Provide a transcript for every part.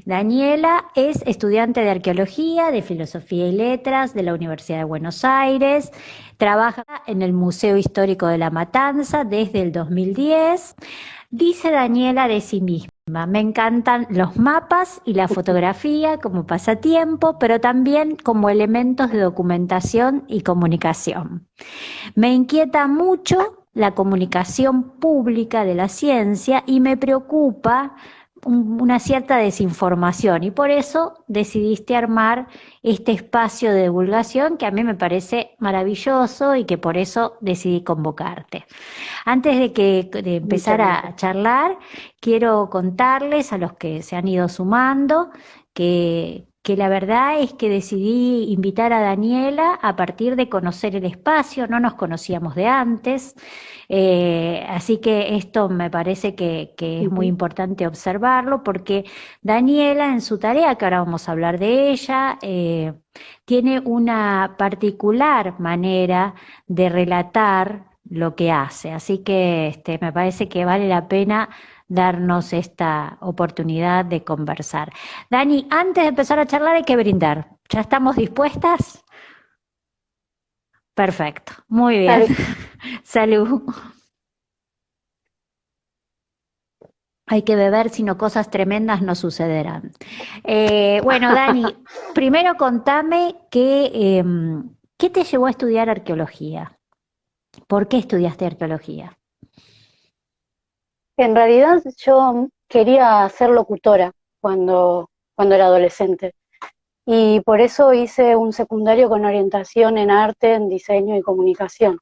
Daniela es estudiante de Arqueología, de Filosofía y Letras de la Universidad de Buenos Aires. Trabaja en el Museo Histórico de La Matanza desde el 2010. Dice Daniela de sí misma: me encantan los mapas y la fotografía como pasatiempo, pero también como elementos de documentación y comunicación. Me inquieta mucho la comunicación pública de la ciencia y me preocupa una cierta desinformación, y por eso decidiste armar este espacio de divulgación que a mí me parece maravilloso y que por eso decidí convocarte. Antes de Muchas empezar gracias. a charlar, quiero contarles a los que se han ido sumando que la verdad es que decidí invitar a Daniela a partir de conocer el espacio. No nos conocíamos de antes, así que esto me parece que es muy Ujú. importante observarlo, porque Daniela, en su tarea, que ahora vamos a hablar de ella, tiene una particular manera de relatar lo que hace. Así que me parece que vale la pena darnos esta oportunidad de conversar. Dani, antes de empezar a charlar hay que brindar. ¿Ya estamos dispuestas? Perfecto, muy bien. Dale. Salud. Hay que beber, si no cosas tremendas no sucederán. Bueno, Dani, primero contame qué te llevó a estudiar arqueología. ¿Por qué estudiaste arqueología? En realidad yo quería ser locutora cuando era adolescente y por eso hice un secundario con orientación en arte, en diseño y comunicación.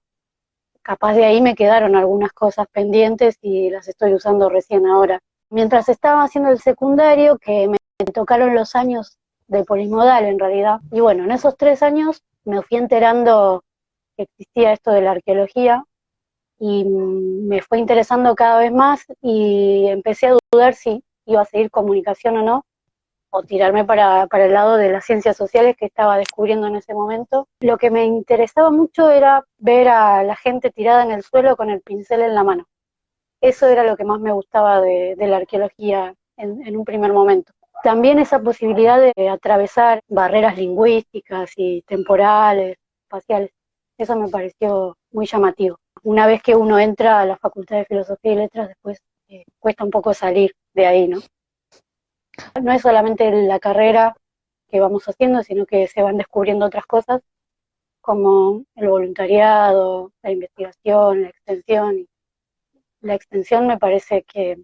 Capaz de ahí me quedaron algunas cosas pendientes y las estoy usando recién ahora. Mientras estaba haciendo el secundario, que me tocaron los años de polimodal en realidad, y bueno, en esos 3 años me fui enterando que existía esto de la arqueología y me fue interesando cada vez más y empecé a dudar si iba a seguir comunicación o no, o tirarme para el lado de las ciencias sociales que estaba descubriendo en ese momento. Lo que me interesaba mucho era ver a la gente tirada en el suelo con el pincel en la mano. Eso era lo que más me gustaba de la arqueología en un primer momento. También esa posibilidad de atravesar barreras lingüísticas y temporales, espaciales, eso me pareció muy llamativo. Una vez que uno entra a la Facultad de Filosofía y Letras, después cuesta un poco salir de ahí, ¿no? No es solamente la carrera que vamos haciendo, sino que se van descubriendo otras cosas como el voluntariado, la investigación, la extensión. La extensión me parece que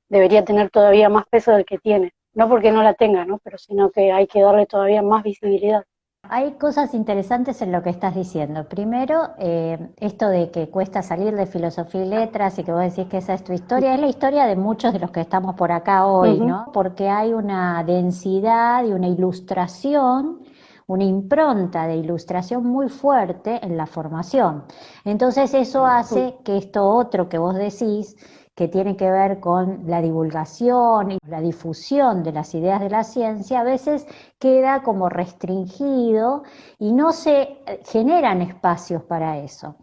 debería tener todavía más peso del que tiene. No porque no la tenga, ¿no? Pero sino que hay que darle todavía más visibilidad. Hay cosas interesantes en lo que estás diciendo. Primero, esto de que cuesta salir de filosofía y letras y que vos decís que esa es tu historia, es la historia de muchos de los que estamos por acá hoy, Ujú. ¿no? Porque hay una densidad y una ilustración, una impronta de ilustración muy fuerte en la formación. Entonces eso hace que esto otro que vos decís, que tiene que ver con la divulgación y la difusión de las ideas de la ciencia, a veces queda como restringido y no se generan espacios para eso.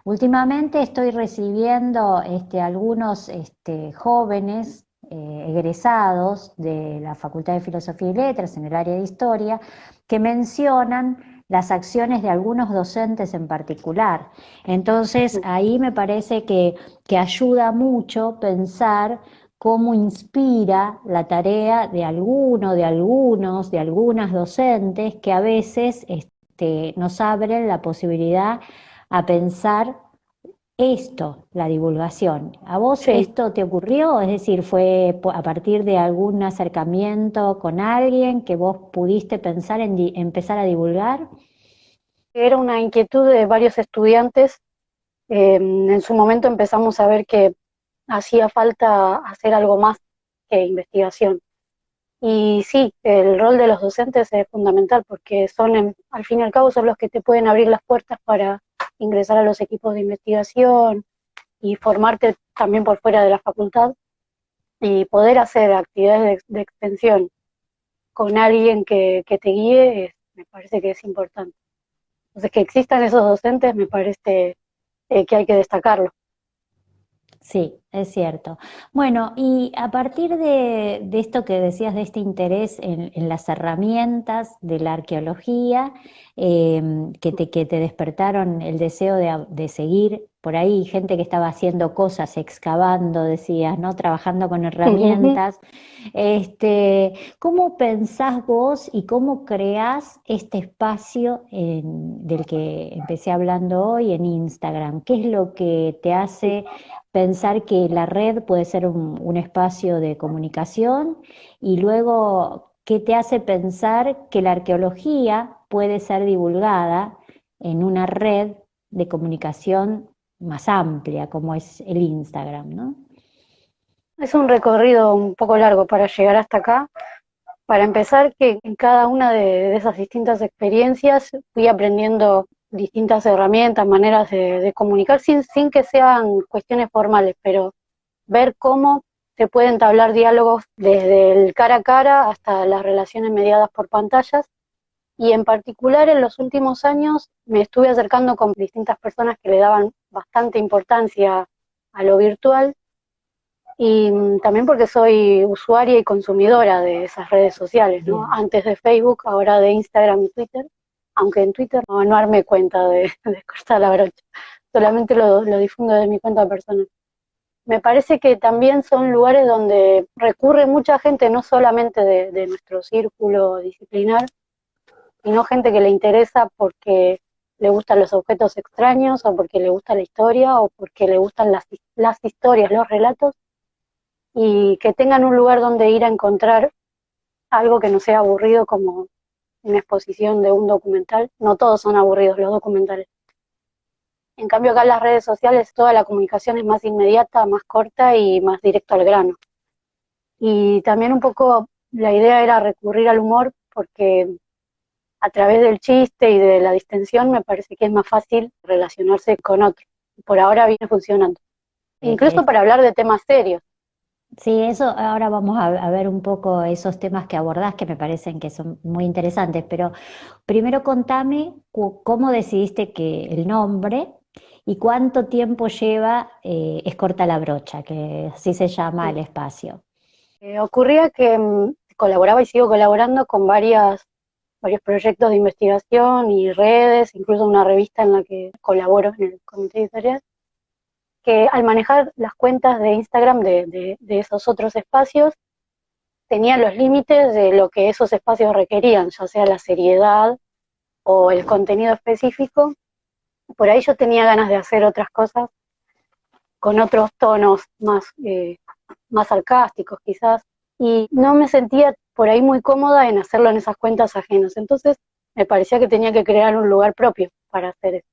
Últimamente estoy recibiendo algunos jóvenes egresados de la Facultad de Filosofía y Letras en el área de Historia que mencionan las acciones de algunos docentes en particular. Entonces ahí me parece que ayuda mucho pensar cómo inspira la tarea de alguno, de algunos, de algunas docentes que a veces nos abren la posibilidad a pensar esto, la divulgación. ¿A vos Sí, esto te ocurrió? Es decir, ¿fue a partir de algún acercamiento con alguien que vos pudiste pensar en empezar a divulgar? era una inquietud de varios estudiantes. En su momento empezamos a ver que hacía falta hacer algo más que investigación. Y sí, el rol de los docentes es fundamental porque al fin y al cabo, son los que te pueden abrir las puertas para ingresar a los equipos de investigación y formarte también por fuera de la facultad y poder hacer actividades de extensión con alguien que te guíe, me parece que es importante. Entonces, que existan esos docentes me parece que hay que destacarlo. Sí, es cierto. Bueno, y a partir de esto que decías, de este interés en las herramientas de la arqueología, que te despertaron el deseo de seguir por ahí, gente que estaba haciendo cosas, excavando, decías, ¿no? Trabajando con herramientas. ¿Cómo pensás vos y cómo creás este espacio del que empecé hablando hoy en Instagram? ¿Qué es lo que te hace pensar que la red puede ser un espacio de comunicación y luego qué te hace pensar que la arqueología puede ser divulgada en una red de comunicación más amplia como es el Instagram, ¿no? Es un recorrido un poco largo para llegar hasta acá. Para empezar, que en cada una de esas distintas experiencias fui aprendiendo distintas herramientas, maneras de comunicar sin que sean cuestiones formales, pero ver cómo se pueden entablar diálogos desde el cara a cara hasta las relaciones mediadas por pantallas. Y en particular en los últimos años me estuve acercando con distintas personas que le daban bastante importancia a lo virtual y también porque soy usuaria y consumidora de esas redes sociales, ¿no? Bien. Antes de Facebook, ahora de Instagram y Twitter, aunque en Twitter no armé cuenta de cortar la brocha, solamente lo difundo de mi cuenta personal. Me parece que también son lugares donde recurre mucha gente, no solamente de nuestro círculo disciplinar, sino gente que le interesa porque le gustan los objetos extraños o porque le gusta la historia o porque le gustan las historias, los relatos, y que tengan un lugar donde ir a encontrar algo que no sea aburrido como una exposición de un documental. No todos son aburridos los documentales. En cambio acá en las redes sociales toda la comunicación es más inmediata, más corta y más directo al grano. Y también un poco la idea era recurrir al humor porque a través del chiste y de la distensión me parece que es más fácil relacionarse con otros. Por ahora viene funcionando. Incluso Es para hablar de temas serios. Sí, eso ahora vamos a ver un poco esos temas que abordás que me parecen que son muy interesantes, pero primero contame cómo decidiste que el nombre y cuánto tiempo lleva Es corta la brocha, que así se llama el espacio. Ocurría que colaboraba y sigo colaborando con varios proyectos de investigación y redes, incluso una revista en la que colaboro en el comité editorial, que al manejar las cuentas de Instagram de esos otros espacios, tenía los límites de lo que esos espacios requerían, ya sea la seriedad o el contenido específico. Por ahí yo tenía ganas de hacer otras cosas con otros tonos más sarcásticos quizás, y no me sentía por ahí muy cómoda en hacerlo en esas cuentas ajenas. Entonces me parecía que tenía que crear un lugar propio para hacer eso.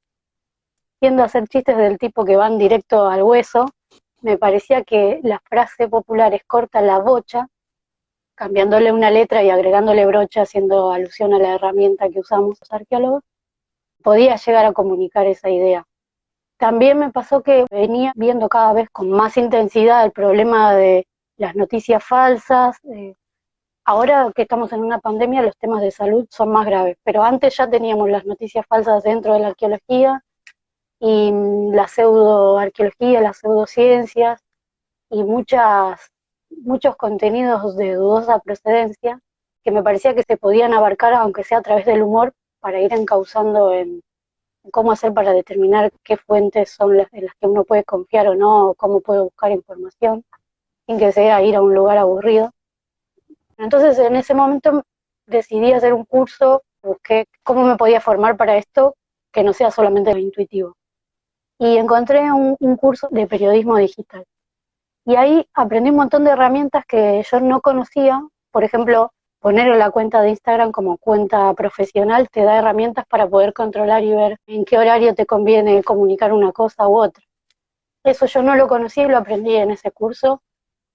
Tiendo a hacer chistes del tipo que van directo al hueso, me parecía que la frase popular es corta la bocha, cambiándole una letra y agregándole brocha, haciendo alusión a la herramienta que usamos los arqueólogos, podía llegar a comunicar esa idea. También me pasó que venía viendo cada vez con más intensidad el problema de las noticias falsas. Ahora que estamos en una pandemia, los temas de salud son más graves, pero antes ya teníamos las noticias falsas dentro de la arqueología y la pseudoarqueología, las pseudociencias y muchos contenidos de dudosa procedencia que me parecía que se podían abarcar, aunque sea a través del humor, para ir encauzando en cómo hacer para determinar qué fuentes son en las que uno puede confiar o no, o cómo puede buscar información, sin que sea ir a un lugar aburrido. Entonces en ese momento decidí hacer un curso, busqué cómo me podía formar para esto, que no sea solamente intuitivo. Y encontré un curso de periodismo digital. Y ahí aprendí un montón de herramientas que yo no conocía. Por ejemplo, poner en la cuenta de Instagram como cuenta profesional te da herramientas para poder controlar y ver en qué horario te conviene comunicar una cosa u otra. Eso yo no lo conocía y lo aprendí en ese curso.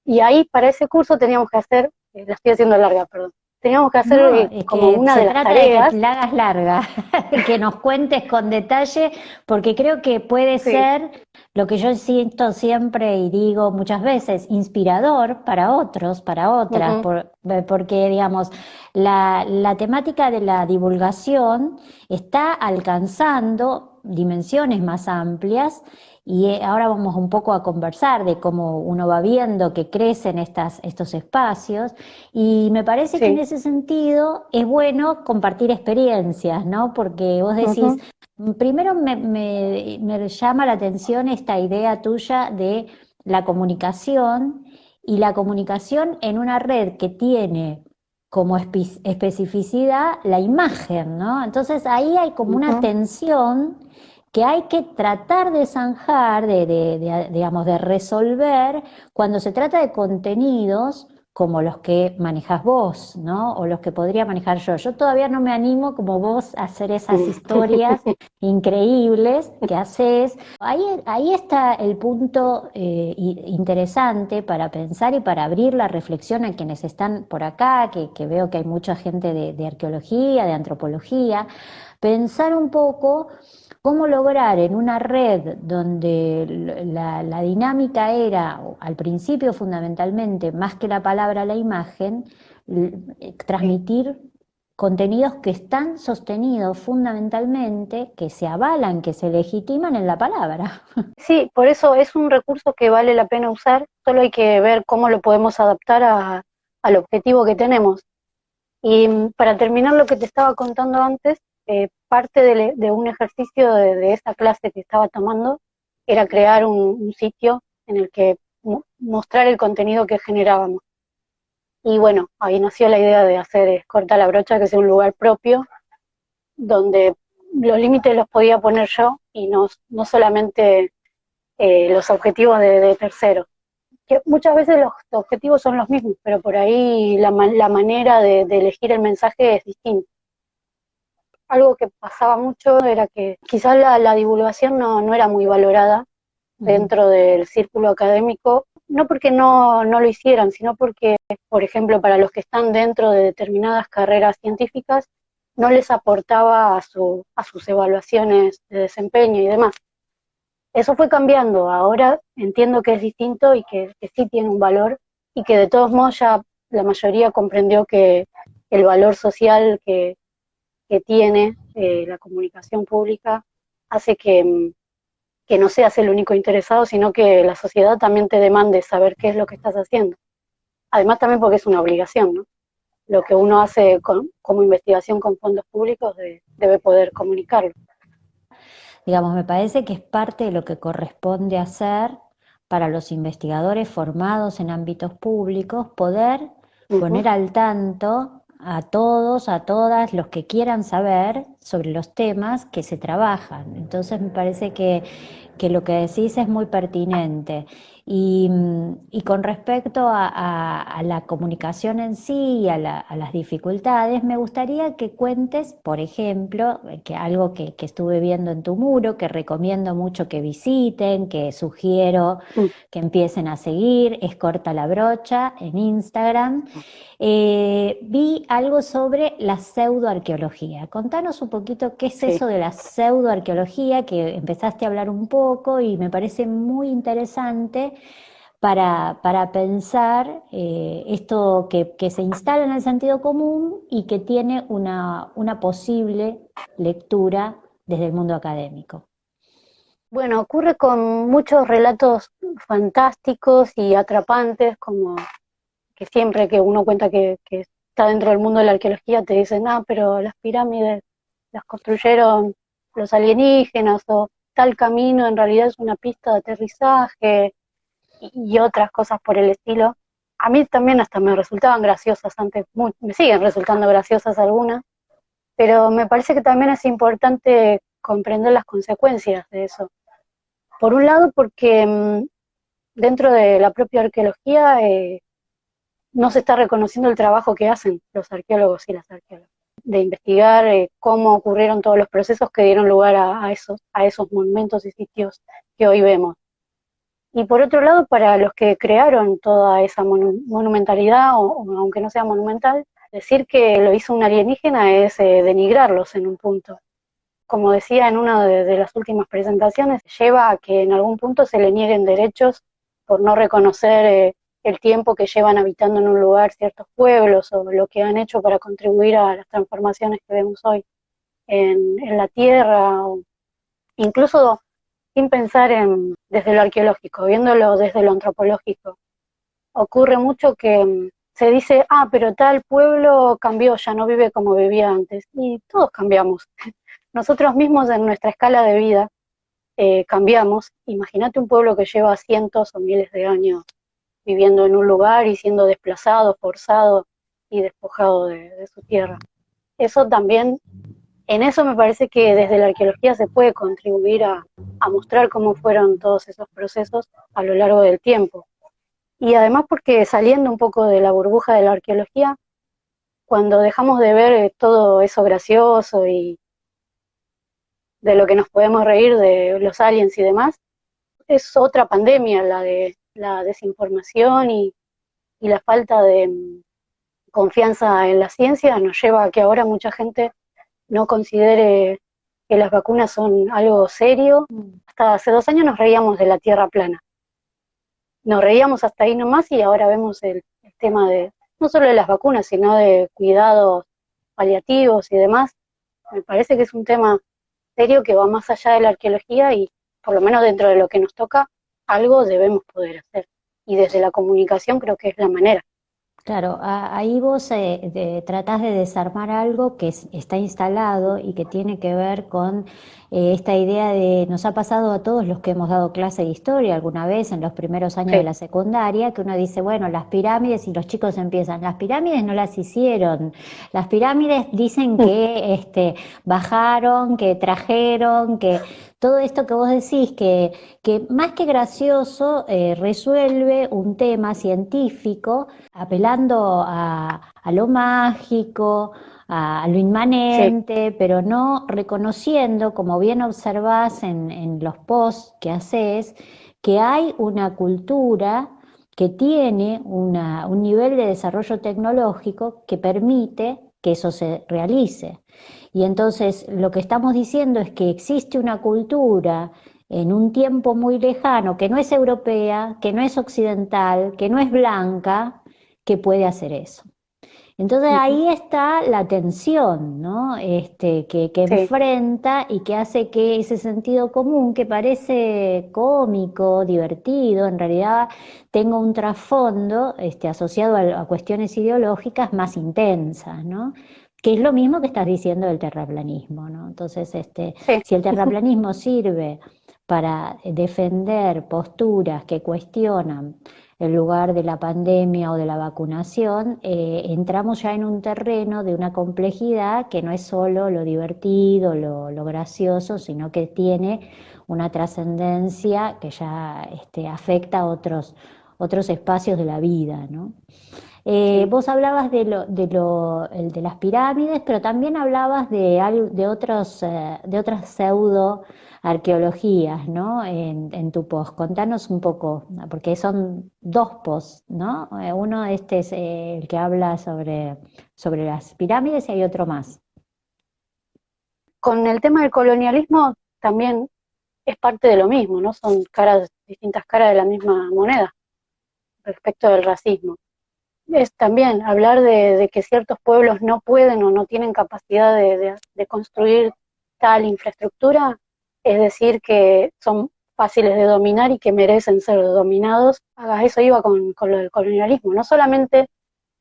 Y ahí para ese curso teníamos que hacer, la estoy haciendo larga, perdón, teníamos que hacer No, es como que una se de las trata de que tareas. la hagas larga, que nos cuentes con detalle, porque creo que puede Sí. ser lo que yo siento siempre y digo muchas veces, inspirador para otros, para otras, Uh-huh. porque digamos, la temática de la divulgación está alcanzando dimensiones más amplias y ahora vamos un poco a conversar de cómo uno va viendo que crecen estos espacios y me parece que en Sí. ese sentido es bueno compartir experiencias, ¿no? Porque vos decís, Ujú, primero me llama la atención esta idea tuya de la comunicación y la comunicación en una red que tiene como especificidad la imagen, ¿no? Entonces ahí hay como una ujú. tensión que hay que tratar de zanjar, digamos, de resolver cuando se trata de contenidos como los que manejas vos, ¿no? O los que podría manejar yo. Yo todavía no me animo como vos a hacer esas historias increíbles que haces. Ahí está el punto interesante para pensar y para abrir la reflexión a quienes están por acá, que veo que hay mucha gente de arqueología, de antropología, pensar un poco cómo lograr en una red donde la dinámica era, al principio fundamentalmente, más que la palabra, la imagen, Sí. transmitir contenidos que están sostenidos fundamentalmente, que se avalan, que se legitiman en la palabra. Sí, por eso es un recurso que vale la pena usar, solo hay que ver cómo lo podemos adaptar al objetivo que tenemos. Y para terminar lo que te estaba contando antes, parte de un ejercicio de esa clase que estaba tomando era crear un sitio en el que mostrar el contenido que generábamos. Y bueno, ahí nació la idea de hacer Corta la Brocha, que sea un lugar propio, donde los límites los podía poner yo y no solamente los objetivos de terceros. Que muchas veces los objetivos son los mismos, pero por ahí la manera de elegir el mensaje es distinta. Algo que pasaba mucho era que quizás la divulgación no era muy valorada Ujú. dentro del círculo académico, no porque no lo hicieran, sino porque, por ejemplo, para los que están dentro de determinadas carreras científicas, no les aportaba a sus evaluaciones de desempeño y demás. Eso fue cambiando, ahora entiendo que es distinto y que sí tiene un valor y que de todos modos ya la mayoría comprendió que el valor social que tiene la comunicación pública hace que no seas el único interesado, sino que la sociedad también te demande saber qué es lo que estás haciendo. Además también porque es una obligación, ¿no? Lo que uno hace como investigación con fondos públicos debe poder comunicarlo. Digamos, me parece que es parte de lo que corresponde hacer para los investigadores formados en ámbitos públicos, poder Ujú. poner al tanto a todos, a todas los que quieran saber sobre los temas que se trabajan. Entonces me parece que lo que decís es muy pertinente. Y con respecto a la comunicación en sí y a las dificultades, me gustaría que cuentes, por ejemplo, que algo que estuve viendo en tu muro, que recomiendo mucho que visiten, que sugiero Mm. que empiecen a seguir, es Corta la Brocha en Instagram. Vi algo sobre la pseudoarqueología. Contanos un poquito qué es Sí. eso de la pseudoarqueología, que empezaste a hablar un poco y me parece muy interesante para pensar esto que se instala en el sentido común y que tiene una posible lectura desde el mundo académico. Bueno, ocurre con muchos relatos fantásticos y atrapantes, como que siempre que uno cuenta que está dentro del mundo de la arqueología te dicen, ah, pero las pirámides las construyeron los alienígenas o tal camino en realidad es una pista de aterrizaje y otras cosas por el estilo. A mí también hasta me resultaban graciosas antes, me siguen resultando graciosas algunas, pero me parece que también es importante comprender las consecuencias de eso. Por un lado, porque dentro de la propia arqueología no se está reconociendo el trabajo que hacen los arqueólogos y las arqueólogas, de investigar cómo ocurrieron todos los procesos que dieron lugar a esos monumentos y sitios que hoy vemos. Y por otro lado, para los que crearon toda esa monumentalidad, o aunque no sea monumental, decir que lo hizo un alienígena es denigrarlos en un punto. Como decía en una de las últimas presentaciones, lleva a que en algún punto se le nieguen derechos por no reconocer el tiempo que llevan habitando en un lugar ciertos pueblos o lo que han hecho para contribuir a las transformaciones que vemos hoy en la tierra incluso sin pensar desde lo arqueológico, viéndolo desde lo antropológico. Ocurre mucho que se dice, pero tal pueblo cambió, ya no vive como vivía antes. Y todos cambiamos. Nosotros mismos en nuestra escala de vida cambiamos. Imagínate un pueblo que lleva cientos o miles de años viviendo en un lugar y siendo desplazado, forzado y despojado de su tierra. Eso también, en eso me parece que desde la arqueología se puede contribuir a mostrar cómo fueron todos esos procesos a lo largo del tiempo. Y además porque saliendo un poco de la burbuja de la arqueología, cuando dejamos de ver todo eso gracioso y de lo que nos podemos reír de los aliens y demás, es otra pandemia, la de la desinformación y la falta de confianza en la ciencia nos lleva a que ahora mucha gente no considere que las vacunas son algo serio. Hasta hace 2 años nos reíamos de la Tierra plana. Nos reíamos hasta ahí nomás y ahora vemos el tema de, no solo de las vacunas, sino de cuidados paliativos y demás. Me parece que es un tema serio que va más allá de la arqueología y por lo menos dentro de lo que nos toca, algo debemos poder hacer. Y desde la comunicación creo que es la manera. Claro, ahí vos tratás de desarmar algo que está instalado y que tiene que ver con esta idea de, nos ha pasado a todos los que hemos dado clase de historia alguna vez en los primeros años de Sí. la secundaria, que uno dice, bueno, las pirámides y los chicos empiezan, las pirámides no las hicieron, las pirámides dicen que bajaron, que trajeron, que todo esto que vos decís, que más que gracioso resuelve un tema científico apelando a lo mágico, a lo Sí, inmanente, pero no reconociendo, como bien observás en los posts que haces, que hay una cultura que tiene un nivel de desarrollo tecnológico que permite que eso se realice. Y entonces lo que estamos diciendo es que existe una cultura en un tiempo muy lejano que no es europea, que no es occidental, que no es blanca, que puede hacer eso. Entonces ujú, ahí está la tensión, ¿no? Que sí, enfrenta y que hace que ese sentido común que parece cómico, divertido, en realidad tenga un trasfondo asociado a cuestiones ideológicas más intensas, ¿no? Que es lo mismo que estás diciendo del terraplanismo, ¿no? Entonces, sí, si el terraplanismo sirve para defender posturas que cuestionan el lugar de la pandemia o de la vacunación, entramos ya en un terreno de una complejidad que no es solo lo divertido, lo gracioso, sino que tiene una trascendencia que ya afecta a otros espacios de la vida, ¿no? sí. Vos hablabas el de las pirámides, pero también hablabas de otras pseudo arqueologías, ¿no? En tu post. Contanos un poco, porque son dos posts, ¿no? Uno es el que habla sobre las pirámides y hay otro más. Con el tema del colonialismo también es parte de lo mismo, ¿no? Son distintas caras de la misma moneda respecto del racismo. Es también hablar de que ciertos pueblos no pueden o no tienen capacidad de construir tal infraestructura, es decir, que son fáciles de dominar y que merecen ser dominados. Eso iba con lo del colonialismo, no solamente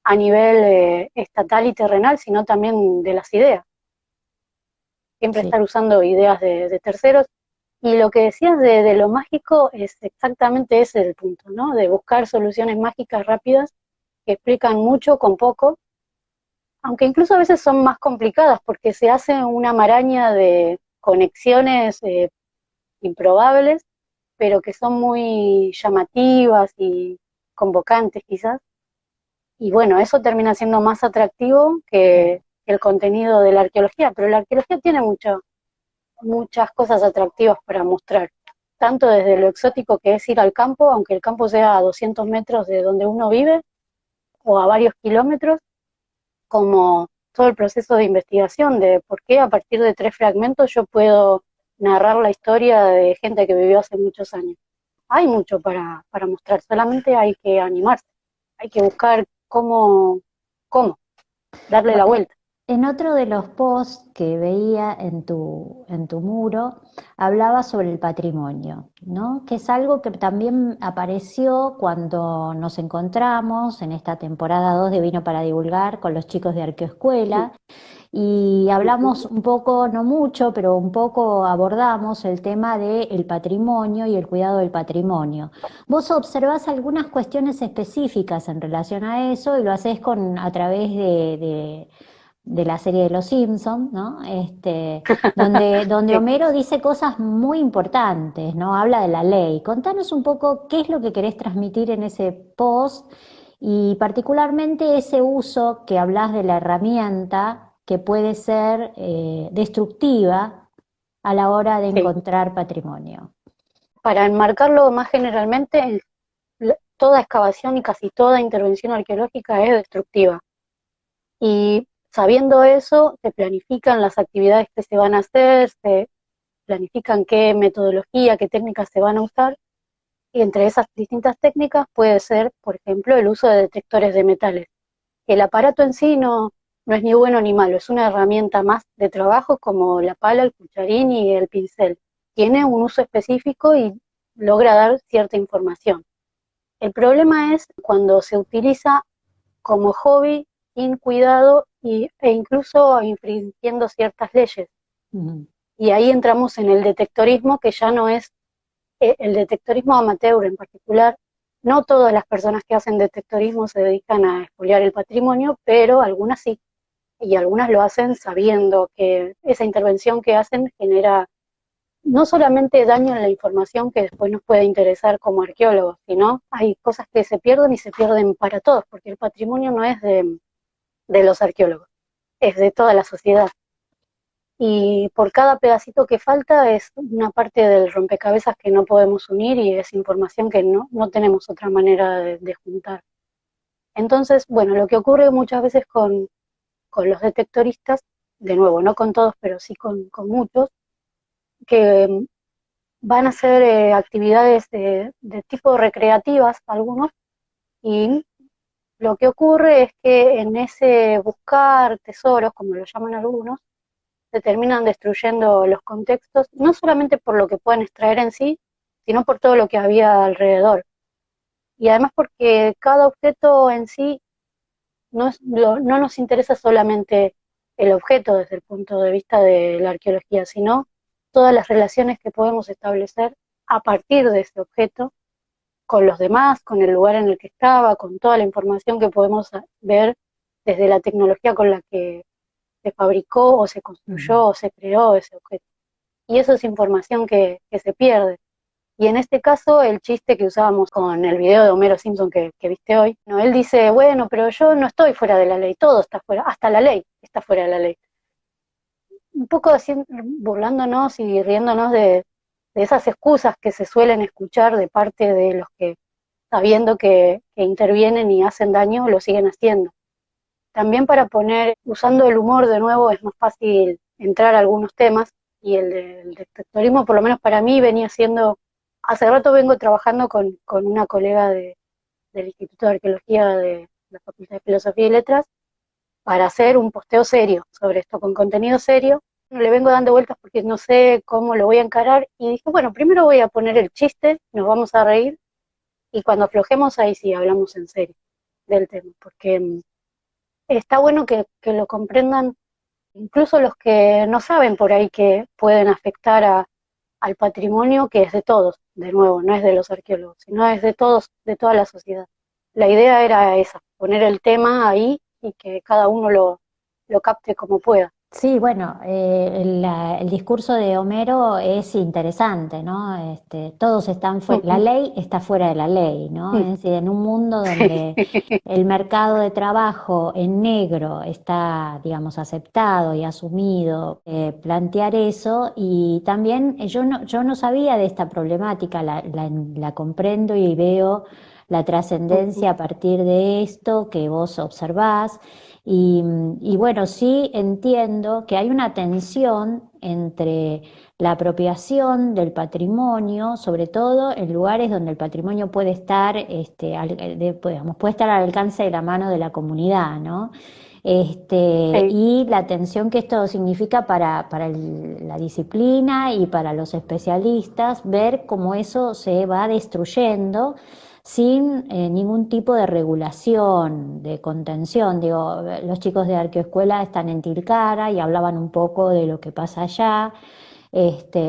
a nivel estatal y terrenal, sino también de las ideas. Siempre Sí. estar usando ideas de terceros. Y lo que decías de lo mágico es exactamente ese el punto, ¿no? De buscar soluciones mágicas rápidas que explican mucho con poco, aunque incluso a veces son más complicadas porque se hace una maraña de conexiones improbables, pero que son muy llamativas y convocantes quizás. Y bueno, eso termina siendo más atractivo que el contenido de la arqueología, pero la arqueología tiene muchas cosas atractivas para mostrar, tanto desde lo exótico que es ir al campo, aunque el campo sea a 200 metros de donde uno vive, o a varios kilómetros, como todo el proceso de investigación de por qué a partir de 3 fragmentos yo puedo narrar la historia de gente que vivió hace muchos años. Hay mucho para mostrar, solamente hay que animarse, hay que buscar cómo darle la Bueno, vuelta. En otro de los posts que veía en tu muro, hablaba sobre el patrimonio, ¿no? Que es algo que también apareció cuando nos encontramos en esta temporada 2 de Vino para Divulgar con los chicos de Arqueoescuela y hablamos Ujú. un poco, no mucho, pero un poco abordamos el tema del patrimonio y el cuidado del patrimonio. Vos observás algunas cuestiones específicas en relación a eso y lo hacés a través de la serie de Los Simpson, ¿no? Donde Sí. Homero dice cosas muy importantes, ¿no? Habla de la ley. Contanos un poco qué es lo que querés transmitir en ese post y particularmente ese uso que hablas de la herramienta que puede ser destructiva a la hora de Sí. encontrar patrimonio. Para enmarcarlo más generalmente, toda excavación y casi toda intervención arqueológica es destructiva. Y sabiendo eso, se planifican las actividades que se van a hacer, se planifican qué metodología, qué técnicas se van a usar. Y entre esas distintas técnicas puede ser, por ejemplo, el uso de detectores de metales. El aparato en sí no es ni bueno ni malo, es una herramienta más de trabajo como la pala, el cucharín y el pincel. Tiene un uso específico y logra dar cierta información. El problema es cuando se utiliza como hobby, sin cuidado e incluso infringiendo ciertas leyes. Ujú. Y ahí entramos en el detectorismo, que ya no es el detectorismo amateur en particular. No todas las personas que hacen detectorismo se dedican a expoliar el patrimonio, pero algunas sí. Y algunas lo hacen sabiendo que esa intervención que hacen genera no solamente daño en la información que después nos puede interesar como arqueólogos, sino hay cosas que se pierden y se pierden para todos, porque el patrimonio no es de los arqueólogos, es de toda la sociedad. Y por cada pedacito que falta es una parte del rompecabezas que no podemos unir y es información que no tenemos otra manera de juntar. Entonces, bueno, lo que ocurre muchas veces con los detectoristas, de nuevo, no con todos, pero sí con muchos, que van a hacer actividades de tipo recreativas, algunos, y lo que ocurre es que en ese buscar tesoros, como lo llaman algunos, se terminan destruyendo los contextos, no solamente por lo que pueden extraer en sí, sino por todo lo que había alrededor. Y además porque cada objeto en sí no nos interesa solamente el objeto desde el punto de vista de la arqueología, sino todas las relaciones que podemos establecer a partir de ese objeto con los demás, con el lugar en el que estaba, con toda la información que podemos ver desde la tecnología con la que se fabricó o se Ujú. construyó o se creó ese objeto. Y eso es información que se pierde. Y en este caso, el chiste que usábamos con el video de Homero Simpson que viste hoy, ¿no? Él dice, bueno, pero yo no estoy fuera de la ley, todo está fuera, hasta la ley está fuera de la ley. Un poco así, burlándonos y riéndonos de esas excusas que se suelen escuchar de parte de los que, sabiendo que intervienen y hacen daño, lo siguen haciendo. También para poner, usando el humor de nuevo, es más fácil entrar a algunos temas y el detectorismo, por lo menos para mí, venía siendo, hace rato vengo trabajando con una colega del Instituto de Arqueología de la Facultad de Filosofía y Letras para hacer un posteo serio sobre esto, con contenido serio. Le vengo dando vueltas porque no sé cómo lo voy a encarar y dije, bueno, primero voy a poner el chiste, nos vamos a reír y cuando aflojemos ahí sí hablamos en serio del tema, porque está bueno que lo comprendan incluso los que no saben por ahí que pueden afectar al patrimonio que es de todos, de nuevo, no es de los arqueólogos, sino es de todos, de toda la sociedad. La idea era esa, poner el tema ahí y que cada uno lo capte como pueda. Sí, bueno, el discurso de Homero es interesante, ¿no? Todos están fuera, la Ujú. ley está fuera de la ley, ¿no? Es Mm. decir, en un mundo donde el mercado de trabajo en negro está, digamos, aceptado y asumido, plantear eso y también yo no sabía de esta problemática, la comprendo y veo la Ujú. trascendencia a partir de esto que vos observás. Y, y bueno, sí entiendo que hay una tensión entre la apropiación del patrimonio, sobre todo en lugares donde el patrimonio puede estar, digamos, puede estar al alcance de la mano de la comunidad, ¿no? Sí, y la tensión que esto significa para la disciplina y para los especialistas, ver cómo eso se va destruyendo sin ningún tipo de regulación, de contención. Digo, los chicos de Arqueoescuela están en Tilcara y hablaban un poco de lo que pasa allá.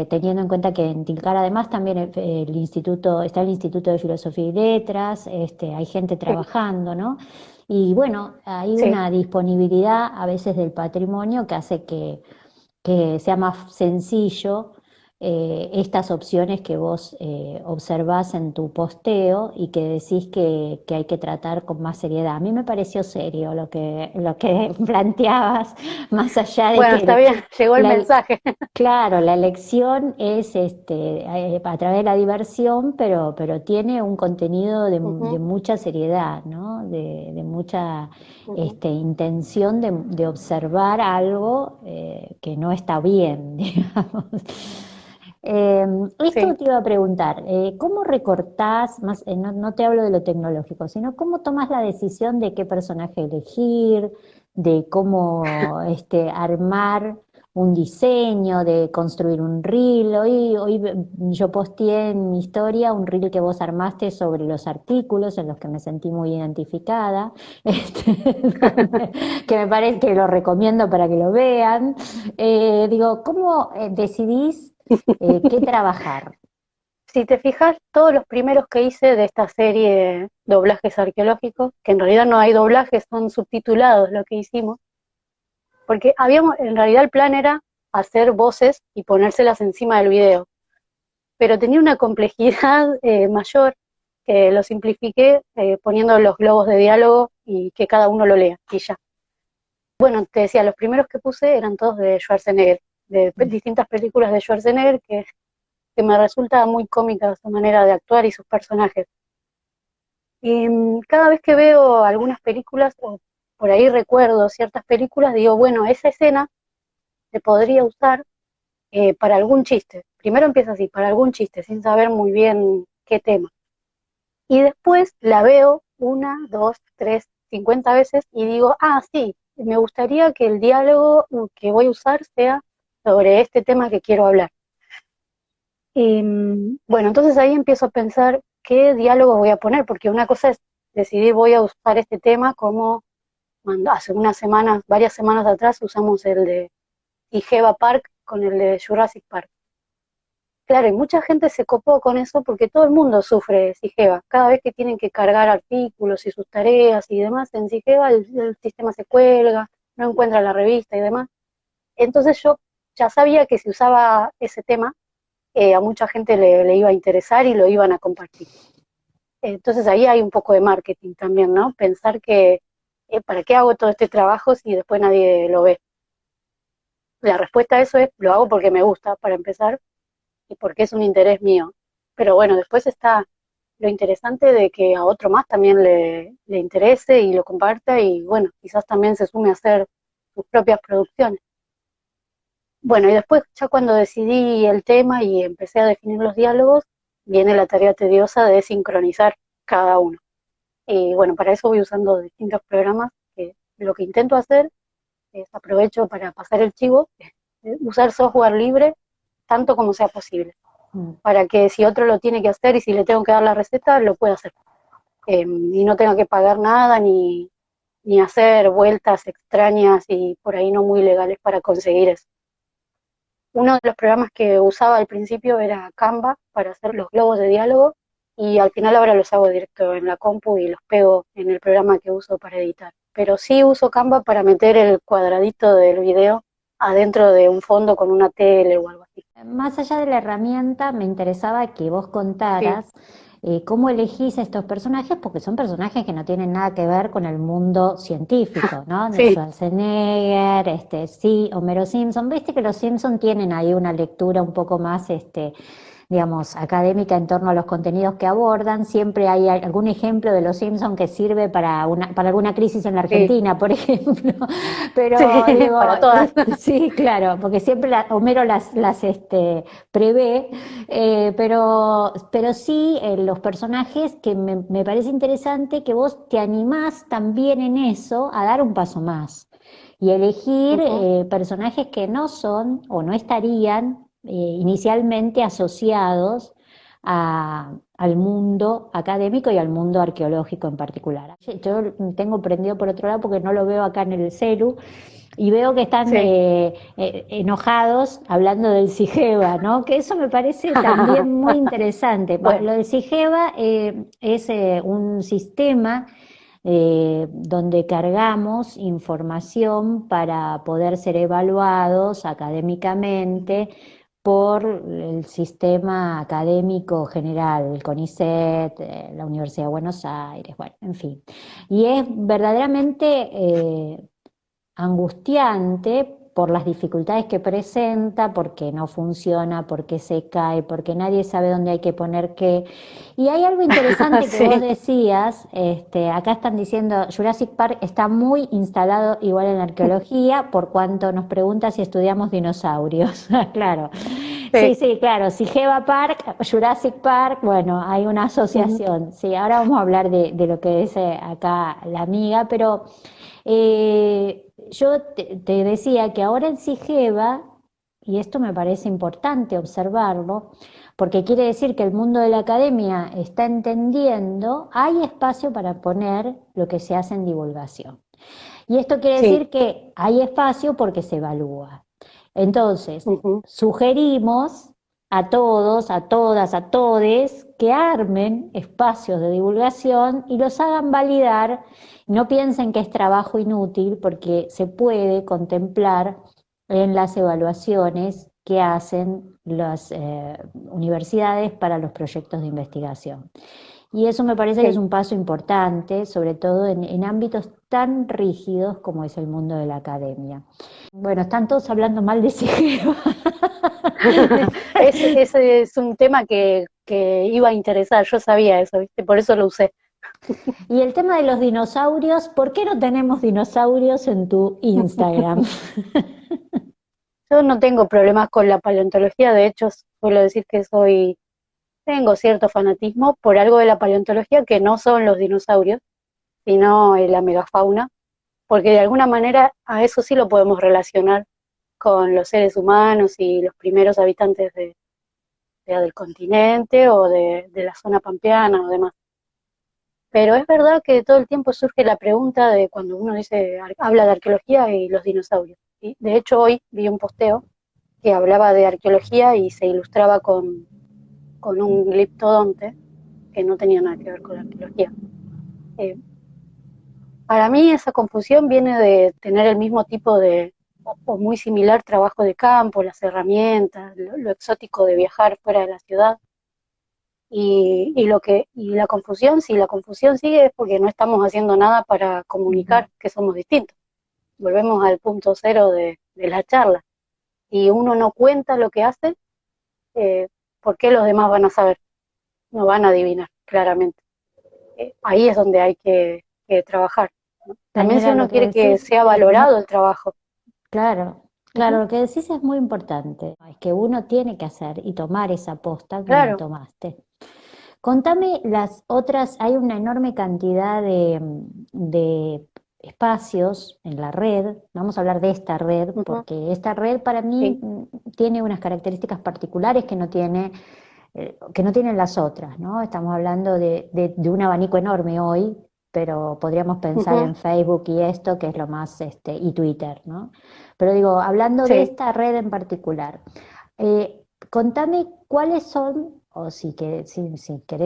Teniendo en cuenta que en Tilcara además también el instituto, está el Instituto de Filosofía y Letras, hay gente sí, trabajando, ¿no? Y bueno, hay sí. una disponibilidad a veces del patrimonio que hace que sea más sencillo estas opciones que vos observás en tu posteo y que decís que hay que tratar con más seriedad. A mí me pareció serio lo que planteabas, más allá de Bueno, está que bien, llegó el la, mensaje. claro, la elección es a través de la diversión, pero tiene un contenido de Ujú, mucha seriedad, ¿no? De mucha ujú. intención de observar algo que no está bien, digamos. Eh, Esto Sí, te iba a preguntar, ¿cómo recortás, más, no te hablo de lo tecnológico, sino cómo tomás la decisión de qué personaje elegir, de cómo armar un diseño, de construir un reel? Hoy yo posteé en mi historia un reel que vos armaste sobre los artículos en los que me sentí muy identificada, que me parece que lo recomiendo para que lo vean. Digo, ¿cómo decidís qué trabajar? si te fijas, todos los primeros que hice de esta serie Doblajes Arqueológicos, que en realidad no hay doblajes, son subtitulados lo que hicimos, porque habíamos, en realidad el plan era hacer voces y ponérselas encima del video, pero tenía una complejidad mayor que lo simplifiqué poniendo los globos de diálogo y que cada uno lo lea y ya. Bueno, te decía, los primeros que puse eran todos de Schwarzenegger, de distintas películas de Schwarzenegger que me resulta muy cómica su manera de actuar y sus personajes. Y cada vez que veo algunas películas, o por ahí recuerdo ciertas películas, digo, bueno, esa escena se podría usar para algún chiste. Primero empieza así, para algún chiste, sin saber muy bien qué tema. Y después la veo una, dos, tres, 50 veces y digo, ah, sí, me gustaría que el diálogo que voy a usar sea sobre este tema que quiero hablar. Y bueno, entonces ahí empiezo a pensar qué diálogo voy a poner, porque una cosa es decidir voy a usar este tema como hace unas semanas, varias semanas atrás usamos el de Igeva Park con el de Jurassic Park. Claro, y mucha gente se copó con eso porque todo el mundo sufre de Sigeva. Cada vez que tienen que cargar artículos y sus tareas y demás en Sigeva, el sistema se cuelga, no encuentra la revista y demás. Entonces yo ya sabía que si usaba ese tema, a mucha gente le iba a interesar y lo iban a compartir. Entonces ahí hay un poco de marketing también, ¿no? Pensar que, ¿para qué hago todo este trabajo si después nadie lo ve? La respuesta a eso es, lo hago porque me gusta, para empezar, y porque es un interés mío. Pero bueno, después está lo interesante de que a otro más también le interese y lo comparta y bueno, quizás también se sume a hacer sus propias producciones. Bueno, y después ya cuando decidí el tema y empecé a definir los diálogos, viene la tarea tediosa de sincronizar cada uno. Y bueno, para eso voy usando distintos programas que lo que intento hacer es aprovecho para pasar el chivo, usar software libre tanto como sea posible, Mm. para que si otro lo tiene que hacer y si le tengo que dar la receta, lo pueda hacer. Y no tenga que pagar nada ni hacer vueltas extrañas y por ahí no muy legales para conseguir eso. Uno de los programas que usaba al principio era Canva para hacer los globos de diálogo y al final ahora los hago directo en la compu y los pego en el programa que uso para editar. Pero sí uso Canva para meter el cuadradito del video adentro de un fondo con una tele o algo así. Más allá de la herramienta, me interesaba que vos Sí, contaras cómo elegís a estos personajes, porque son personajes que no tienen nada que ver con el mundo científico, ¿no? De sí, Schwarzenegger, sí, Homero Simpson. Viste que los Simpson tienen ahí una lectura un poco más, digamos, académica en torno a los contenidos que abordan. Siempre hay algún ejemplo de Los Simpson que sirve para alguna crisis en la Sí, Argentina, por ejemplo. Pero sí, digo, para todas. sí, claro, porque siempre Homero las prevé, pero sí los personajes que me parece interesante que vos te animás también en eso a dar un paso más y elegir Ujú. personajes que no son o no estarían inicialmente asociados al mundo académico y al mundo arqueológico en particular. Yo tengo prendido por otro lado porque no lo veo acá en el celu y veo que están Sí. enojados hablando del CIGEVA, ¿no? Que eso me parece también muy interesante. Bueno, Lo del CIGEVA es un sistema donde cargamos información para poder ser evaluados académicamente por el sistema académico general, el CONICET, la Universidad de Buenos Aires, bueno, en fin. Y es verdaderamente angustiante por las dificultades que presenta, porque no funciona, porque se cae, porque nadie sabe dónde hay que poner qué. Y hay algo interesante que vos sí. decías, acá están diciendo, Jurassic Park está muy instalado igual en la arqueología, por cuanto nos pregunta si estudiamos dinosaurios. Claro, sí, Sí. sí, claro, si Geva Park, Jurassic Park, bueno, hay una Ujú. asociación. Sí, ahora vamos a hablar de lo que dice acá la amiga, pero yo te decía que ahora en Sigeva, y esto me parece importante observarlo, porque quiere decir que el mundo de la academia está entendiendo, hay espacio para poner lo que se hace en divulgación. Y esto quiere Sí. decir que hay espacio porque se evalúa. Entonces, Ujú. sugerimos a todos, a todas, a todes que armen espacios de divulgación y los hagan validar. No piensen que es trabajo inútil porque se puede contemplar en las evaluaciones que hacen las universidades para los proyectos de investigación. Y eso me parece que es Sí. un paso importante, sobre todo en ámbitos tan rígidos como es el mundo de la academia. Bueno, están todos hablando mal de Sigero. Ese es un tema que iba a interesar, yo sabía eso, ¿viste? Por eso lo usé. Y el tema de los dinosaurios, ¿por qué no tenemos dinosaurios en tu Instagram? Yo no tengo problemas con la paleontología, de hecho suelo decir que tengo cierto fanatismo por algo de la paleontología que no son los dinosaurios, sino la megafauna, porque de alguna manera a eso sí lo podemos relacionar con los seres humanos y los primeros habitantes del continente o de la zona pampeana o demás. Pero es verdad que todo el tiempo surge la pregunta de cuando uno habla de arqueología y los dinosaurios. Y de hecho hoy vi un posteo que hablaba de arqueología y se ilustraba con un gliptodonte que no tenía nada que ver con la arqueología. Eh, para mí esa confusión viene de tener el mismo tipo o muy similar trabajo de campo, las herramientas, lo exótico de viajar fuera de la ciudad. Y la confusión, si la confusión sigue es porque no estamos haciendo nada para Ujú. comunicar que somos distintos. Volvemos al punto cero de la charla. Y uno no cuenta lo que hace, eh, ¿por qué los demás van a saber? No van a adivinar, claramente. Ahí es donde hay que trabajar, ¿no? También si Daniela, lo uno que quiere que decís sea es valorado el trabajo. claro, claro, Ujú. lo que decís es muy importante. Es que uno tiene que hacer y tomar esa posta como Claro. tomaste. Contame las otras, hay una enorme cantidad de espacios en la red, vamos a hablar de esta red, Ujú. porque esta red para mí Sí. tiene unas características particulares que no tienen las otras, ¿no? Estamos hablando de un abanico enorme hoy, pero podríamos pensar Ujú. en Facebook y esto, que es lo más, y Twitter, ¿no? Pero digo, hablando de Sí. esta red en particular, contame cuáles son, o si querés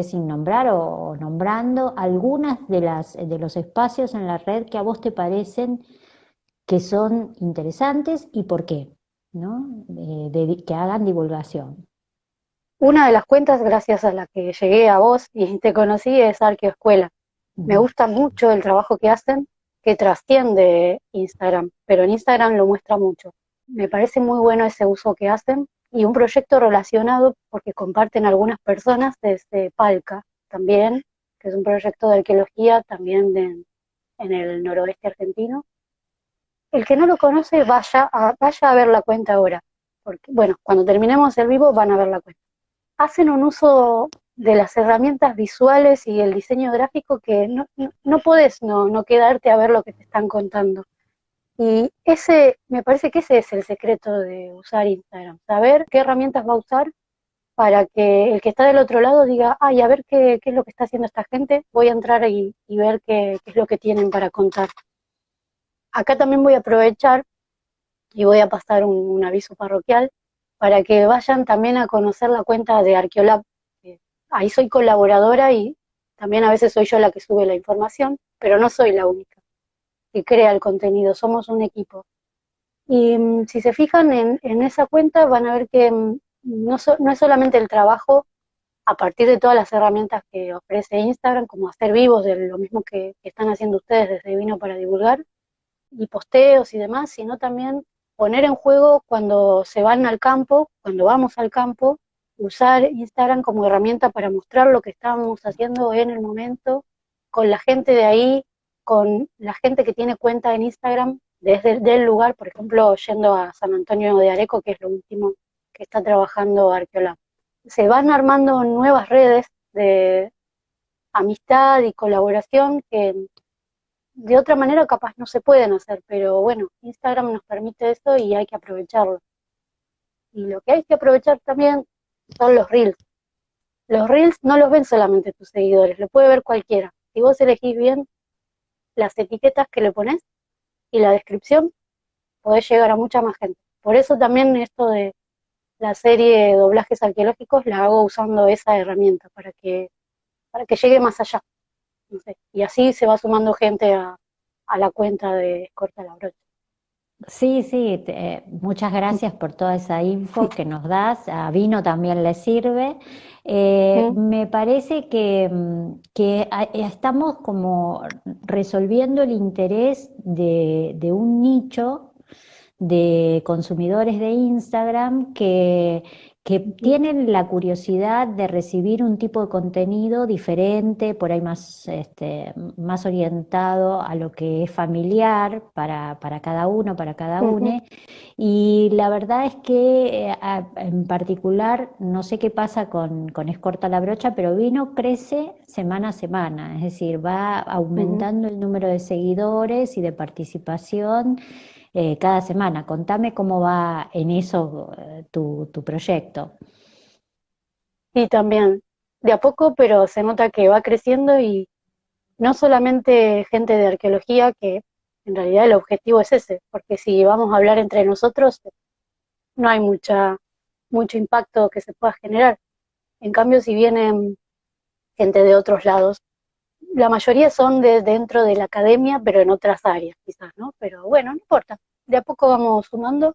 sin nombrar o nombrando, algunas de los espacios en la red que a vos te parecen que son interesantes y por qué, ¿no? Que hagan divulgación. Una de las cuentas gracias a la que llegué a vos y te conocí es Arqueoescuela. Me Ujú. gusta mucho el trabajo que hacen, que trasciende Instagram, pero en Instagram lo muestra mucho. Me parece muy bueno ese uso que hacen y un proyecto relacionado porque comparten algunas personas desde Palca también, que es un proyecto de arqueología también en el noroeste argentino. El que no lo conoce, vaya a ver la cuenta ahora, porque bueno, cuando terminemos el vivo van a ver la cuenta. Hacen un uso de las herramientas visuales y el diseño gráfico que no podés no quedarte a ver lo que te están contando. Y me parece que ese es el secreto de usar Instagram, saber qué herramientas va a usar para que el que está del otro lado diga, ay, a ver qué es lo que está haciendo esta gente, voy a entrar y ver qué es lo que tienen para contar. Acá también voy a aprovechar y voy a pasar un aviso parroquial para que vayan también a conocer la cuenta de Arqueolab. Ahí soy colaboradora y también a veces soy yo la que sube la información, pero no soy la única que crea el contenido, somos un equipo. Y si se fijan en esa cuenta van a ver que no es solamente el trabajo a partir de todas las herramientas que ofrece Instagram, como hacer vivos de lo mismo que están haciendo ustedes desde Vino para Divulgar, y posteos y demás, sino también poner en juego cuando se van al campo, cuando vamos al campo, usar Instagram como herramienta para mostrar lo que estamos haciendo en el momento, con la gente de ahí, con la gente que tiene cuenta en Instagram desde el lugar, por ejemplo, yendo a San Antonio de Areco, que es lo último que está trabajando Arqueolab. Se van armando nuevas redes de amistad y colaboración que de otra manera capaz no se pueden hacer, pero bueno, Instagram nos permite eso y hay que aprovecharlo. Y lo que hay que aprovechar también son los reels. Los reels no los ven solamente tus seguidores, lo puede ver cualquiera. Si vos elegís bien las etiquetas que le pones y la descripción, podés llegar a mucha más gente. Por eso también esto de la serie de doblajes arqueológicos la hago usando esa herramienta para que llegue más allá. No sé, y así se va sumando gente a la cuenta de Corta la Brocha. Sí, sí, muchas gracias por toda esa info que nos das. A Vino también le sirve. Mm, Me parece que estamos como resolviendo el interés de un nicho de consumidores de Instagram que mm, tienen la curiosidad de recibir un tipo de contenido diferente, por ahí más, más orientado a lo que es familiar para cada uno, para cada ujú. une. Y la verdad es que en particular, no sé qué pasa con Escorta la Brocha, pero Vino crece semana a semana, es decir, va Ujú. aumentando el número de seguidores y de participación cada semana. Contame cómo va en eso tu proyecto. Y también, de a poco, pero se nota que va creciendo y no solamente gente de arqueología, que en realidad el objetivo es ese, porque si vamos a hablar entre nosotros, no hay mucho impacto que se pueda generar. En cambio, si vienen gente de otros lados, la mayoría son de dentro de la academia, pero en otras áreas quizás, ¿no? Pero bueno, no importa, de a poco vamos sumando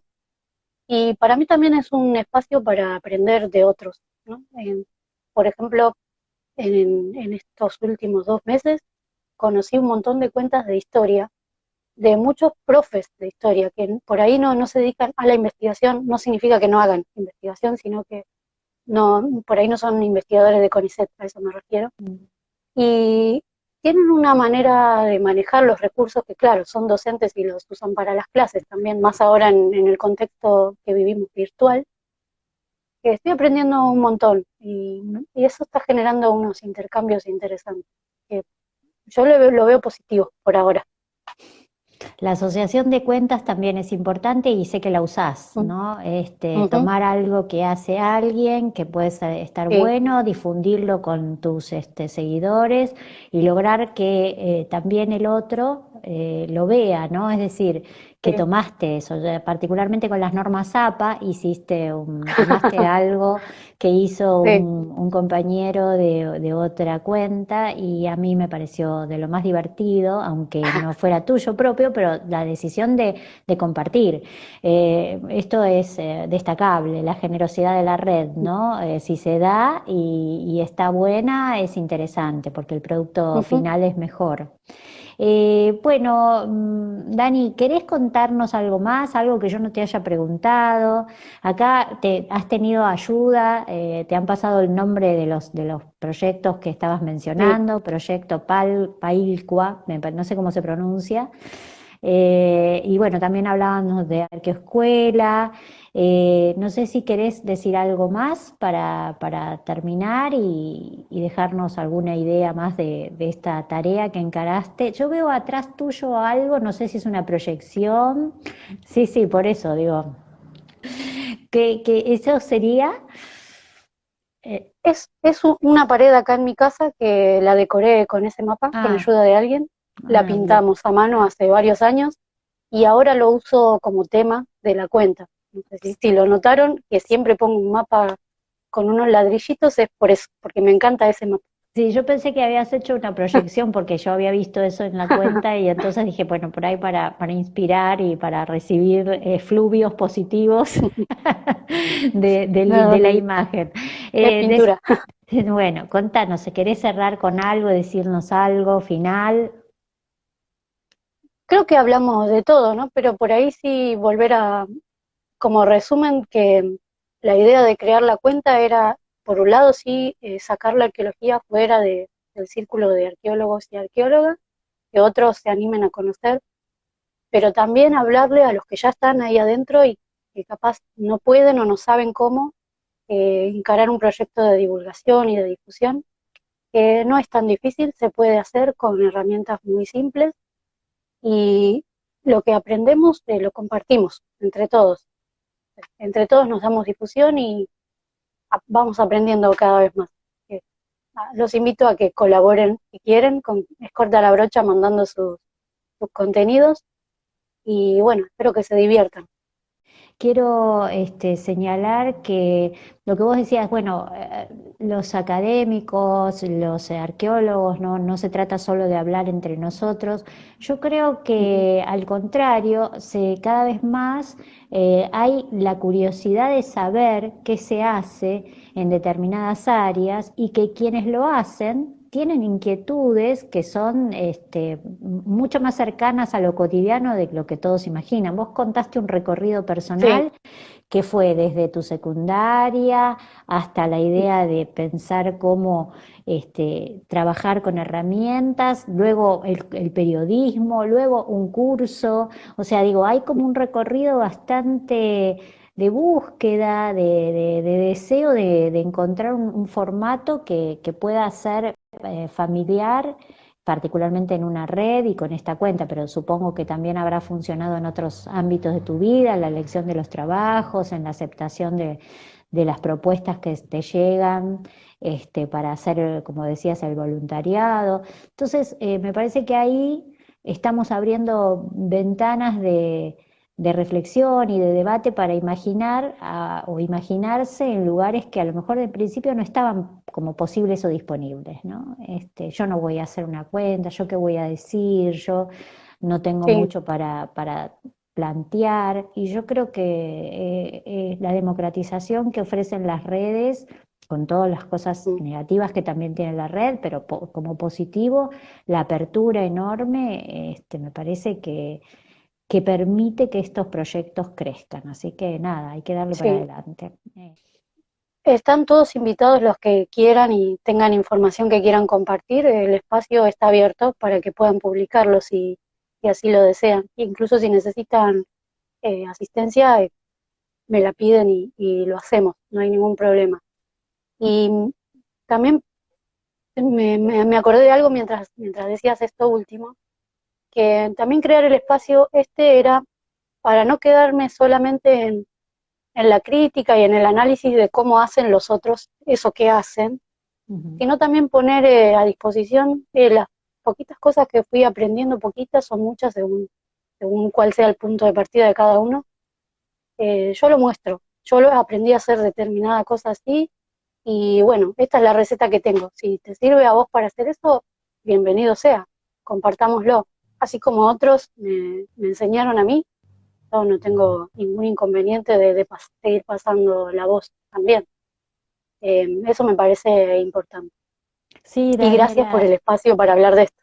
y para mí también es un espacio para aprender de otros, ¿no? Por ejemplo, en estos últimos 2 meses conocí un montón de cuentas de historia, de muchos profes de historia, que por ahí no se dedican a la investigación, no significa que no hagan investigación, sino que por ahí no son investigadores de CONICET, a eso me refiero. Y tienen una manera de manejar los recursos que, claro, son docentes y los usan para las clases también, más ahora en el contexto que vivimos virtual, que estoy aprendiendo un montón y eso está generando unos intercambios interesantes. Que yo lo veo positivo por ahora. La asociación de cuentas también es importante y sé que la usás, Mm, ¿no? ujú, Tomar algo que hace alguien, que puede estar sí, bueno, difundirlo con tus seguidores y lograr que también el otro lo vea, ¿no? Es decir, que sí. tomaste eso, particularmente con las normas APA, tomaste algo que hizo Sí. un compañero de otra cuenta y a mí me pareció de lo más divertido, aunque no fuera tuyo propio, pero la decisión de compartir. Esto es destacable, la generosidad de la red, ¿no? Si se da y está buena, es interesante porque el producto Ujú. final es mejor. Bueno, Dani, ¿querés contarnos algo más? Algo que yo no te haya preguntado. Acá te has tenido ayuda, te han pasado el nombre de los proyectos que estabas Sí, mencionando, Proyecto Pailcua, no sé cómo se pronuncia. Y bueno, también hablábamos de arqueoescuela. No sé si querés decir algo más para terminar y dejarnos alguna idea más de esta tarea que encaraste. Yo veo atrás tuyo algo, no sé si es una proyección. Sí, sí, por eso digo, que eso sería... eh, una pared acá en mi casa que la decoré con ese mapa, con ah, ayuda de alguien. La bien. pintamos a mano hace varios años y ahora lo uso como tema de la cuenta. No sé si lo notaron, que siempre pongo un mapa con unos ladrillitos, es por eso, porque me encanta ese mapa. Sí, yo pensé que habías hecho una proyección porque yo había visto eso en la cuenta y entonces dije, bueno, por ahí para inspirar y para recibir fluvios positivos No, de la no, imagen. es Eh, des- pintura. bueno, contanos, si querés cerrar con algo, decirnos algo final. Creo que hablamos de todo, ¿no? Pero por ahí sí volver a, como resumen, que la idea de crear la cuenta era, por un lado, sí, sacar la arqueología fuera del círculo de arqueólogos y arqueólogas, que otros se animen a conocer, pero también hablarle a los que ya están ahí adentro y que capaz no pueden o no saben cómo encarar un proyecto de divulgación y de difusión, que no es tan difícil, se puede hacer con herramientas muy simples y lo que aprendemos lo compartimos entre todos. Entre todos nos damos difusión y vamos aprendiendo cada vez más. Eh, Los invito a que colaboren si quieren con Escorta la Brocha mandando sus contenidos y bueno, espero que se diviertan. Quiero señalar que lo que vos decías, bueno, los académicos, los arqueólogos, no se trata solo de hablar entre nosotros. Yo creo Ujú. que al contrario, cada vez más hay la curiosidad de saber qué se hace en determinadas áreas y que quienes lo hacen tienen inquietudes que son mucho más cercanas a lo cotidiano de lo que todos imaginan. Vos contaste un recorrido Sí, personal que fue desde tu secundaria hasta la idea de pensar cómo trabajar con herramientas, luego el periodismo, luego un curso. O sea, digo, hay como un recorrido bastante de búsqueda, de deseo de encontrar un formato que pueda ser familiar, particularmente en una red y con esta cuenta, pero supongo que también habrá funcionado en otros ámbitos de tu vida, en la elección de los trabajos, en la aceptación de las propuestas que te llegan. Para hacer, como decías, el voluntariado. Entonces, me parece que ahí estamos abriendo ventanas de reflexión y de debate para imaginar o imaginarse en lugares que a lo mejor de principio no estaban como posibles o disponibles, ¿no? Yo no voy a hacer una cuenta, yo qué voy a decir, yo no tengo sí, mucho para plantear y yo creo que la democratización que ofrecen las redes, con todas las cosas mm, negativas que también tiene la red, pero como positivo, la apertura enorme, me parece que permite que estos proyectos crezcan. Así que nada, hay que darle para sí. adelante. Están todos invitados los que quieran y tengan información que quieran compartir. El espacio está abierto para que puedan publicarlo si así lo desean. Incluso si necesitan asistencia, me la piden y lo hacemos, no hay ningún problema. Y también me acordé de algo mientras decías esto último, que también crear el espacio era para no quedarme solamente en la crítica y en el análisis de cómo hacen los otros eso que hacen, Ujú. sino también poner a disposición las poquitas cosas que fui aprendiendo, poquitas o muchas según cuál sea el punto de partida de cada uno. Yo lo muestro, aprendí a hacer determinada cosa así y bueno, esta es la receta que tengo. Si te sirve a vos para hacer eso, bienvenido sea, compartámoslo. Así como otros me enseñaron a mí, yo no tengo ningún inconveniente de seguir pasando la voz también. Eso me parece importante. Sí, Y gracias por Daniela, el espacio para hablar de esto.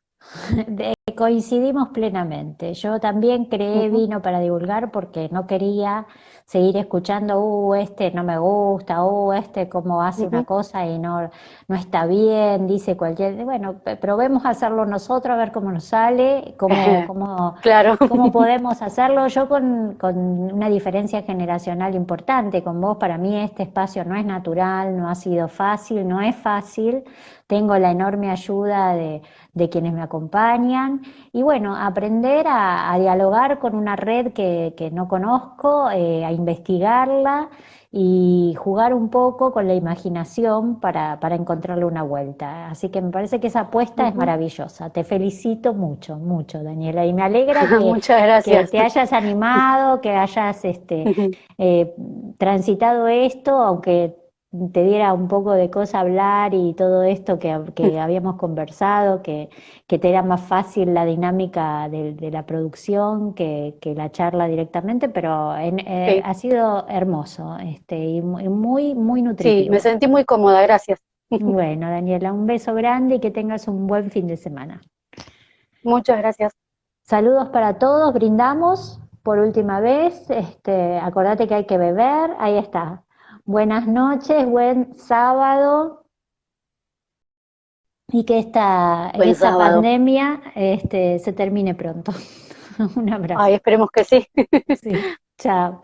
Coincidimos plenamente. Yo también creé Ujú, Vino para Divulgar porque no quería seguir escuchando, este no me gusta, este cómo hace una ujú. cosa y no está bien, dice cualquier. Bueno, probemos a hacerlo nosotros, a ver cómo nos sale, Claro. cómo podemos hacerlo. Yo con una diferencia generacional importante con vos, para mí este espacio no es natural, no ha sido fácil, no es fácil. Tengo la enorme ayuda de quienes me acompañan y bueno, aprender a dialogar con una red que no conozco, a investigarla y jugar un poco con la imaginación para encontrarle una vuelta. Así que me parece que esa apuesta es Ujú. maravillosa. Te felicito mucho, mucho, Daniela, y me alegra Muchas que gracias. te hayas animado, que hayas Ujú. eh, transitado esto, aunque te diera un poco de cosa hablar y todo esto que habíamos conversado, que te era más fácil la dinámica de la producción que la charla directamente, pero Sí, ha sido hermoso y muy, muy sí, me nutritivo. sentí muy cómoda, gracias. Bueno, Daniela, un beso grande y que tengas un buen fin de semana. Muchas gracias. Saludos para todos, brindamos por última vez, acordate que hay que beber, ahí está. Buenas noches, buen sábado y que Buen esta sábado. pandemia se termine pronto. Un Ay, abrazo. esperemos que sí. Sí, chao.